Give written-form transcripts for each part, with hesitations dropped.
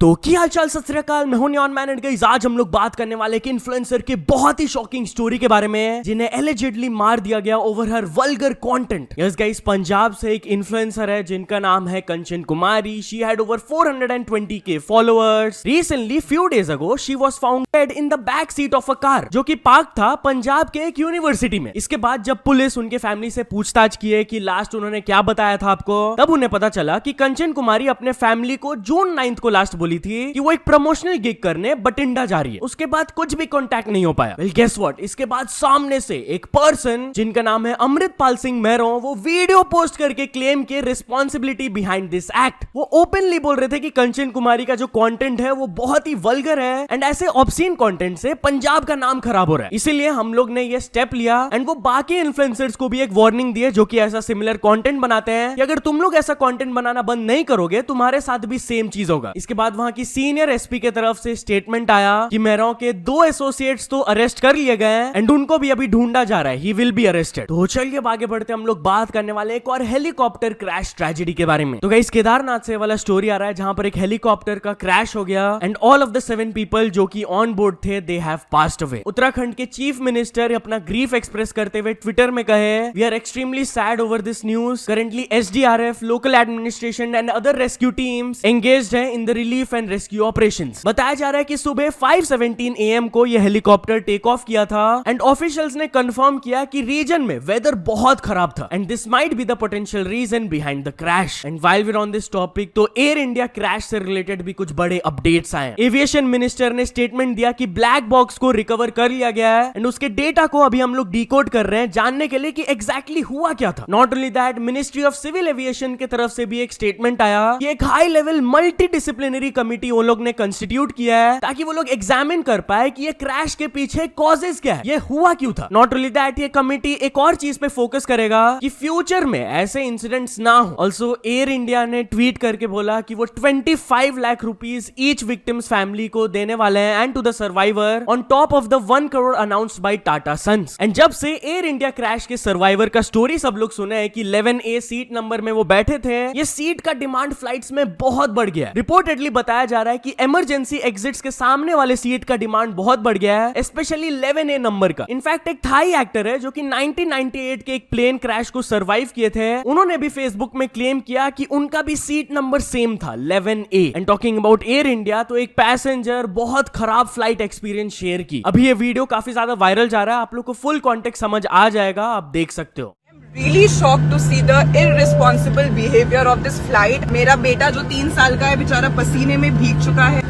तो क्या हाल चाल, सत श्री अकाल, मैं हूं न्योन मैन एंड गाइस आज हम लोग बात करने वाले एक इन्फ्लुएंसर के बहुत ही शॉकिंग स्टोरी के बारे में जिन्हें एलिजिडली मार दिया गया over her vulgar content. Yes guys, Punjab से एक इन्फ्लुएंसर है जिनका नाम है Kanchan Kumari. She had over 420k followers. Recently few days ago she was found dead in the back seat of a car जो कि पार्क था पंजाब के एक यूनिवर्सिटी में। इसके बाद जब पुलिस उनके फैमिली से पूछताछ किए कि लास्ट उन्होंने क्या बताया था आपको, तब उन्हें पता चला कि कंचन कुमारी अपने फैमिली को जून 9 को लास्ट बोली थी कि वो एक प्रमोशनल गिग करने बटिंडा जा रही है। उसके बाद कुछ भी कांटेक्ट नहीं हो पाया। वेल गेस व्हाट, इसके बाद सामने से एक पर्सन जिनका नाम है अमृतपाल सिंह मैरो, वो वीडियो पोस्ट करके क्लेम किए रिस्पॉन्सिबिलिटी बिहाइंड दिस एक्ट। वो ओपनली बोल रहे थे कि कंचन कुमारी का जो कंटेंट है वो बहुत ही वल्गर है एंड ऐसे ऑब्सीन कंटेंट से पंजाब का नाम खराब हो रहा है। इसीलिए हम लोग ने ये स्टेप लिया एंड वो बाकी इन्फ्लुएंसर्स को भी एक वार्निंग दी है जो कि ऐसा सिमिलर कंटेंट बनाते हैं कि अगर तुम लोग ऐसा कंटेंट बनाना बंद नहीं करोगे तुम्हारे साथ भी सेम चीज होगा। इसके बाद वहां की सीनियर एसपी के तरफ से स्टेटमेंट आया कि मैरो के 2 एसोसिएट्स तो अरेस्ट कर लिए गए हैं एंड उनको भी अभी ढूंढा जा रहा है। He will be arrested. तो चलिए आगे बढ़ते हम लोग बात करने वाले एक और हेलीकॉप्टर क्रैश ट्रेजेडी के बारे में। तो गाइस, केदारनाथ से वाला स्टोरी आ रहा है जहां पर एक हेलीकॉप्टर का क्रैश हो गया and all of the 7 people जो कि ऑन बोर्ड थे they have passed away. Uttarakhand के चीफ मिनिस्टर अपना ग्रीफ एक्सप्रेस करते हुए ट्विटर में कहे, we are extremely sad over this news. Currently SDRF, local administration and other rescue teams engaged है in the relief and rescue operations. बताया जा रहा है कि सुबह 5:17 AM को यह हेलीकॉप्टर टेक ऑफ किया था एंड ऑफिशियल्स ने कंफर्म किया कि रीजन में वेदर बहुत खराब था and this might be the potential reason behind the crash. And while we are on this topic, तो एयर इंडिया क्रैश से रिलेटेड भी कुछ बड़े अपडेट्स आए। एविएशन मिनिस्टर ने स्टेटमेंट दिया कि ब्लैक बॉक्स को रिकवर कर लिया गया है एंड उसके डेटा को अभी हम लोग डिकोड कर रहे हैं जानने के लिए कि एग्जैक्टली हुआ क्या था। Not only that, ministry of civil aviation की तरफ से भी एक स्टेटमेंट आया कि एक high level multidisciplinary committee वो लोग ने कंस्टिट्यूट किया है ताकि वो लोग एग्जामिन कर पाए कि ये क्रैश के पीछे कॉजेस क्या है, ये हुआ क्यों था। नॉट ओनली दैट, ये कमिटी एक और चीज पे फोकस करेगा कि फ्यूचर में ऐसे इंसिडेंट्स ना हो। ऑल्सो एयर इंडिया ने ट्वीट करके बोला कि वो 25 lakh rupees each victims family को देने वाले हैं and to the survivor on top of the 1 crore announced by Tata Sons. And जब से एयर इंडिया क्रैश के सर्वाइवर का स्टोरी सब लोग सुने हैं कि 11A सीट नंबर में वो बैठे थे, ये सीट का डिमांड फ्लाइट्स में बहुत बढ़ गया। रिपोर्टेडली बताया जा रहा है कि इमरजेंसी एग्जिट्स के सामने वाले सीट का डिमांड बहुत बढ़ गया है, स्पेशली 11A नंबर का। इनफैक्ट एक थाई एक्टर है जो कि 1998 के एक प्लेन क्रैश को सरवाइव किए थे, उन्होंने भी फेसबुक में क्लेम किया कि उनका भी सीट नंबर सेम था, 11A। And talking about air India, तो एक पैसेंजर बहुत खराब फ्लाइट एक्सपीरियंस शेयर की। अभी ये वीडियो काफी ज्यादा वायरल जा रहा है, आप लोग को फुल कॉन्टेक्स्ट समझ आ जाएगा, आप देख सकते हो। Really shocked to see the irresponsible behavior of this flight. मेरा बेटा जो 3 साल का है बेचारा पसीने में भीग चुका है।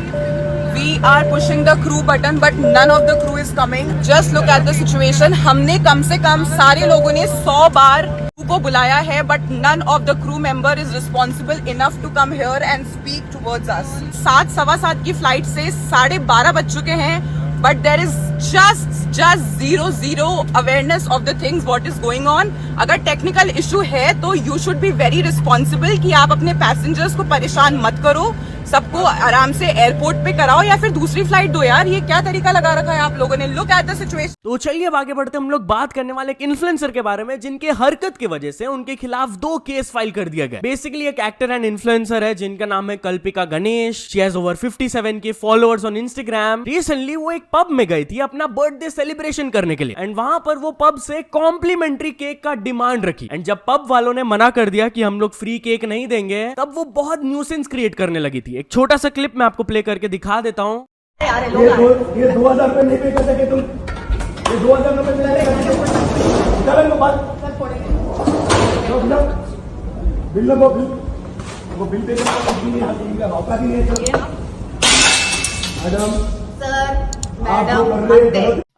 We are pushing the crew button but none of the crew is coming. Just look at the situation. हमने कम से कम सारे लोगों ने 100 बार crew को बुलाया है but none of the crew member is responsible enough to come here and speak towards us. 7, 7:15 की flight से 12:30 बज चुके हैं but there is just zero awareness of the things what is going on. अगर technical issue है तो you should be very responsible कि आप अपने पैसेंजर्स को परेशान मत करो, सबको आराम से एयरपोर्ट पे कराओ या फिर दूसरी फ्लाइट दो। यार ये क्या तरीका लगा रखा है आप लोगों ने। Look at the situation. तो चलिए अब आगे बढ़ते हम लोग बात करने वाले एक इन्फ्लुएंसर के बारे में जिनके हरकत की वजह से उनके खिलाफ 2 केस फाइल कर दिया गया। बेसिकली एक एक्टर एंड इन्फ्लुएंसर है जिनका नाम है Kalpika Ganesh. She has over 57k followers on Instagram. Recently वो एक पब में गई थी अपना बर्थडे सेलिब्रेशन करने के लिए एंड वहां पर वो पब से कॉम्प्लीमेंट्री केक का डिमांड रखी एंड जब पब वालों ने मना कर दिया कि हम लोग फ्री केक नहीं देंगे, तब वो बहुत न्यूसेंस क्रिएट करने लगी थी। एक छोटा सा क्लिप मैं आपको प्ले करके दिखा देता हूँ। ये 2000 रुपए नहीं पे कर सके तुम, ये 2000 रुपए मिला चलो बिल वो बिल पे औकात ही नहीं है मैडम।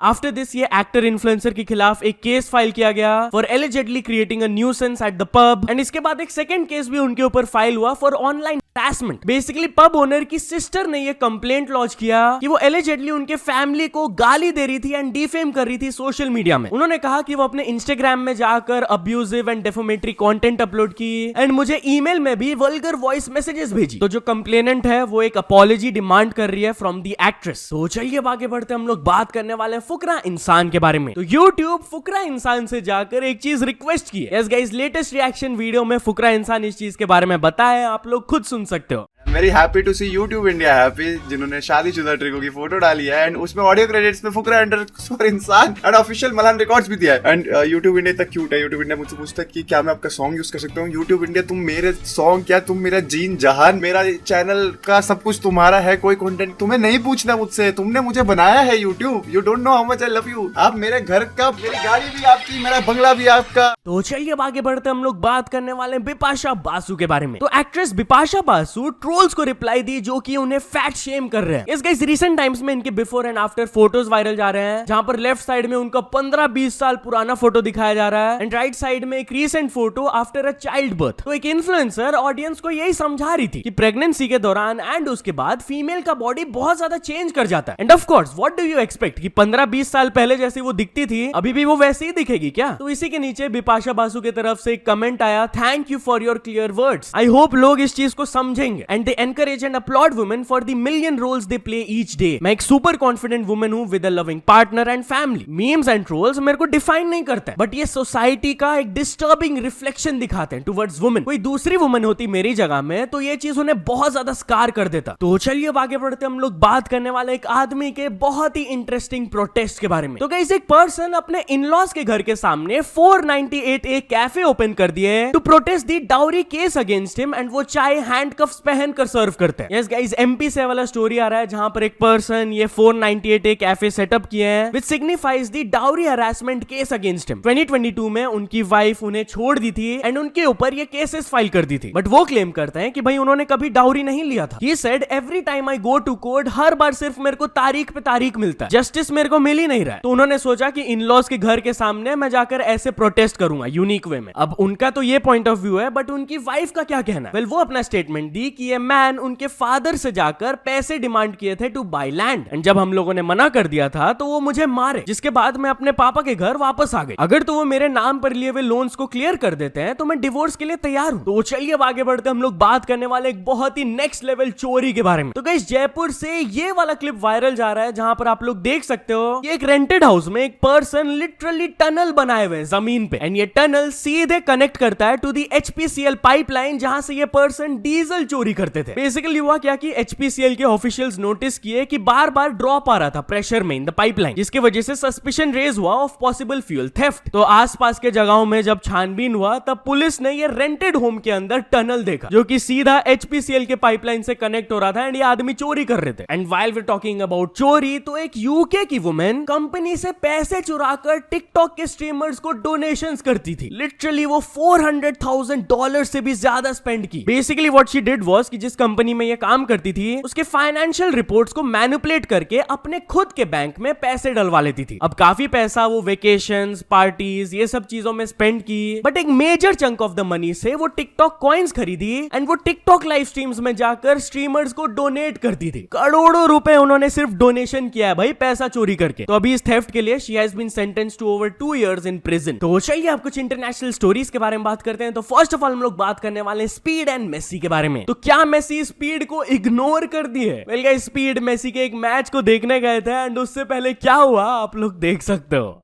आफ्टर दिस ये एक्टर इन्फ्लुएंसर के खिलाफ एक केस फाइल किया गया for allegedly creating a nuisance at the pub and इसके बाद एक सेकंड केस भी उनके ऊपर फाइल हुआ for online harassment. Basically pub owner की सिस्टर ने ये कंप्लेंट लॉन्च किया कि वो एलिजेडली उनके फैमिली को गाली दे रही थी एंड डिफेम कर रही थी सोशल मीडिया में। उन्होंने कहा कि वो अपने इंस्टाग्राम में जाकर अब्यूजिव एंड डेफोमेटरी कंटेंट अपलोड की एंड मुझे ईमेल में भी वल्गर वॉइस मैसेजेस भेजी। तो जो कंप्लेनेंट है वो एक अपॉलॉजी डिमांड कर रही है फ्रॉम द एक्ट्रेस। तो चलिए आगे बढ़ते हम लोग बात करने वाले हैं फुकरा इंसान के बारे में। तो YouTube फुकरा इंसान से जाकर एक चीज रिक्वेस्ट की है। Yes guys, latest reaction video में फुकरा इंसान इस चीज के बारे में बताया, आप लोग खुद सुन सकते हो। Very happy to see YouTube India happy, जिन्होंने शादीशुदा ट्रिको की फोटो डाली है एंड उसमें ऑडियो क्रेडिट्स में फुकरा अंडरस्कोर इंसान एंड ऑफिशियल मलान रिकॉर्ड्स भी दिया है। एंड यूट्यूब इंडिया तक क्यूट है। यूट्यूब इंडिया मुझसे पूछता है कि क्या मैं आपका सॉन्ग यूज कर सकता हूँ। यूट्यूब इंडिया तुम मेरे सॉन्ग क्या, तुम मेरा जीन जहान, मेरा चैनल का सब कुछ तुम्हारा है, कोई कंटेंट तुम्हें नहीं पूछना मुझसे, तुमने मुझे बनाया है YouTube. You don't know how much I love you. आप मेरे घर का, मेरी गाड़ी भी आपकी, मेरा बंगला भी आपका। तो चलिए अब आगे बढ़ते हम लोग बात करने वाले हैं बिपाशा बासु के बारे में। तो एक्ट्रेस बिपाशा बासु ट्रोल्स को रिप्लाई दी जो कि उन्हें फैट शेम कर रहे हैं। इस गाइस रिसेंट टाइम्स में इनके before and after photos viral जा रहे हैं, जहां पर लेफ्ट साइड में उनका 15-20 साल पुराना फोटो दिखाया जा रहा है एंड राइट साइड में एक recent photo after a child birth. तो एक इन्फ्लुएंसर ऑडियंस को यही समझा रही थी कि प्रेगनेंसी के दौरान एंड उसके बाद फीमेल का बॉडी बहुत ज्यादा चेंज कर जाता है। End of course what do you expect कि 15-20 साल पहले जैसी वो दिखती थी अभी भी वो वैसे ही दिखेगी क्या? तो इसी के नीचे बिपाशा बासु की तरफ से एक कमेंट आया, thank you for your clear words. I hope लोग इस चीज को समझेंगे and they encourage and upload women for the million roles they play each day. मैं एक सुपर कॉन्फिडेंट वुमेन हूं with a loving partner and family. Memes and trolls मेरे को डिफाइन नहीं करता है, बट ये सोसाइटी का एक डिस्टर्बिंग रिफ्लेक्शन दिखाते हैं टुवर्ड्स वुमेन। कोई दूसरी वुमेन होती मेरी जगह में तो ये चीज उन्हें बहुत ज्यादा स्कार कर देता। तो चलिए अब आगे बढ़ते हम लोग बात करने वाले एक आदमी के बहुत ही इंटरेस्टिंग प्रोटेस्ट के बारे में। तो गाइस एक पर्सन अपने इन-लॉज के घर के सामने 498 एक कैफे ओपन कर दिए to protest the dowry case against him and वो चाय हैंडकफ्स पहनकर सर्व करते हैं। यस गाइस एमपी से वाला स्टोरी आ रहा है जहां पर एक पर्सन ये 498 एक कैफे सेटअप किए हैं which signifies the dowry harassment case against him. 2022 में उनकी वाइफ उन्हें छोड़ दी थी एंड उनके ऊपर ये केसेस फाइल कर दी थी, बट वो क्लेम करते हैं कि भाई उन्होंने कभी डाउरी नहीं लिया था। He said every time I go to court हर बार सिर्फ मेरे को तारीख पे तारीख मिलता है, जस्टिस मेरे को मिल ही नहीं रहा है। तो उन्होंने सोचा कि इन लॉज के घर के सामने मैं जाकर ऐसे प्रोटेस्ट करूंगा यूनिक वे में। अब उनका तो ये पॉइंट ऑफ व्यू है, बट उनकी वाइफ का क्या कहना है? वो अपना स्टेटमेंट दी कि ये मैन उनके फादर से जाकर पैसे डिमांड किए थे टू बाय लैंड एंड जब हम लोगों ने मना कर दिया था तो वो मुझे मारे, जिसके बाद मैं अपने पापा के घर वापस आ गई। अगर तो वो मेरे नाम पर लिए हुए लोन्स को क्लियर कर देते हैं तो मैं डिवोर्स के लिए तैयार हूँ। तो चलिए अब आगे बढ़ते हम लोग बात करने वाले एक बहुत ही नेक्स्ट लेवल चोरी के बारे में। तो गाइस जयपुर से ये वाला क्लिप वायरल जा रहा है जहां पर आप लोग देख सकते हो कि एक रेंटेड हाउस में एक पर्सन लिटरली टनल बनाए हुए हैं जमीन पे एंड ये टनल सीधे कनेक्ट करता है टू दी HPCL पाइपलाइन जहां से ये पर्सन डीजल चोरी करते थे। बेसिकली हुआ क्या कि HPCL के ऑफिशियल्स नोटिस किए कि बार बार ड्रॉप आ रहा था प्रेशर में इन द पाइपलाइन, जिसकी वजह से सस्पिशन रेज हुआ ऑफ पॉसिबल फ्यूल थेफ्ट। तो आसपास के जगहों में जब छानबीन हुआ तब पुलिस ने ये रेंटेड होम के अंदर टनल देखा जो कि सीधा HPCL के पाइपलाइन से कनेक्ट हो रहा था एंड ये आदमी चोरी कर रहे थे। And while we talking about चोरी, तो एक यूके की वुमेन कंपनी से पैसे चुराकर टिकटॉक के स्ट्रीमर्स को डोनेशंस करती थी। लिटरली वो $400,000 से भी ज्यादा स्पेंड की। Basically what she did was कि जिस कंपनी में ये काम करती थी उसके फाइनेंशियल रिपोर्ट्स को मैनिपुलेट करके अपने खुद के बैंक में पैसे डलवा लेती थी। अब काफी पैसा वो वेकेशंस, पार्टीज, ये सब चीजों में स्पेंड की, बट एक major chunk of the money से वो टिकटॉक कॉइन्स खरीदी एंड वो टिकटॉक लाइव स्ट्रीम्स में जाकर स्ट्रीमर्स को डोनेट करती थी। करोड़ों रुपए उन्होंने सिर्फ डोनेशन किया है भाई, पैसा चोरी करके। तो अभी इस थेफ्ट के लिए she has been sentenced to over 2 years in prison। तो चलिए आप कुछ इंटरनेशनल स्टोरीज के बारे में बात करते हैं। तो फर्स्ट ऑफ ऑल हम लोग बात करने वाले हैं स्पीड एंड मेसी के बारे में। तो क्या मेसी स्पीड को इग्नोर कर दिए? वेल गाइस स्पीड मेसी के एक मैच को देखने गए थे एंड उससे पहले क्या हुआ आप लोग देख सकते हो।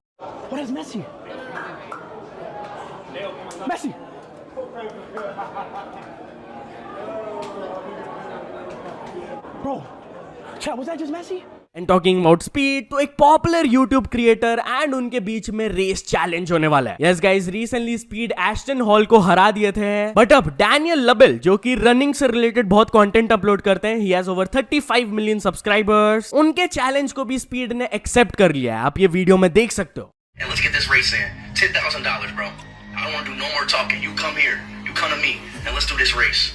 What is Messi? Messi! Bro, chat, was that just Messi? And talking about speed, तो एक पॉपुलर यूट्यूब क्रिएटर एंड उनके बीच में रेस चैलेंज होने वाला है। Yes guys recently speed Aston hall को हरा दिए थे, बट अब डैनियल लबेल जो कि रनिंग से रिलेटेड बहुत कंटेंट अपलोड करते हैं, he has over 35 million subscribers, उनके चैलेंज को भी स्पीड ने एक्सेप्ट कर लिया है। आप ये वीडियो में देख सकते हो। And let's get this race in. $10,000, bro. I don't want to do no more talking. You come here. You come to me. And let's do this race.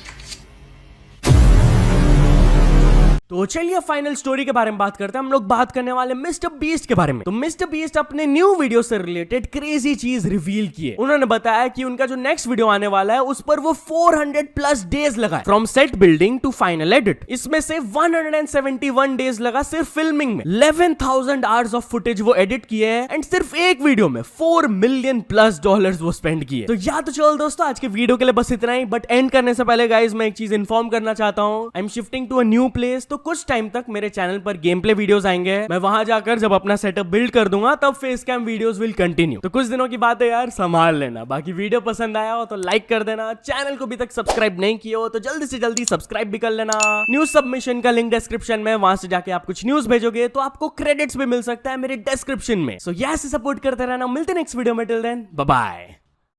तो चलिए फाइनल स्टोरी के बारे में बात करते हैं। हम लोग बात करने वाले मिस्टर बीस्ट के बारे में। तो मिस्टर बीस्ट अपने न्यू वीडियो से रिलेटेड क्रेजी चीज रिवील किए। उन्होंने बताया कि उनका जो नेक्स्ट वीडियो आने वाला है उस पर वो 400+ डेज लगा from set building to final edit. इसमें से 171 डेज लगा सिर्फ फिल्मिंग में। 11,000 आवर्स ऑफ फुटेज वो एडिट किए हैं एंड सिर्फ एक वीडियो में $4 मिलियन+ वो स्पेंड किए। तो या तो चलो दोस्तों आज के वीडियो के लिए बस इतना ही, बट एंड करने से पहले गाइज मैं एक चीज इन्फॉर्म करना चाहता हूँ। I am shifting to a new place, तो कुछ टाइम तक मेरे चैनल पर गेम प्ले वीडियोस आएंगे। मैं वहां जाकर जब अपना सेटअप बिल्ड कर दूंगा तब face cam videos will continue. तो कुछ दिनों की बात है यार, संभाल लेना। बाकी वीडियो पसंद आया हो तो लाइक कर देना, चैनल को अभी तक सब्सक्राइब नहीं किया हो तो जल्दी से जल्दी सब्सक्राइब भी कर लेना। न्यूज सबमिशन का लिंक डिस्क्रिप्शन में, वहां से जाके आप कुछ न्यूज भेजोगे तो आपको क्रेडिट्स भी मिल सकता है मेरे डिस्क्रिप्शन में। सो ऐसे सपोर्ट करते रहना। मिलते नेक्स्ट वीडियो में, टिल देन बाय बाय।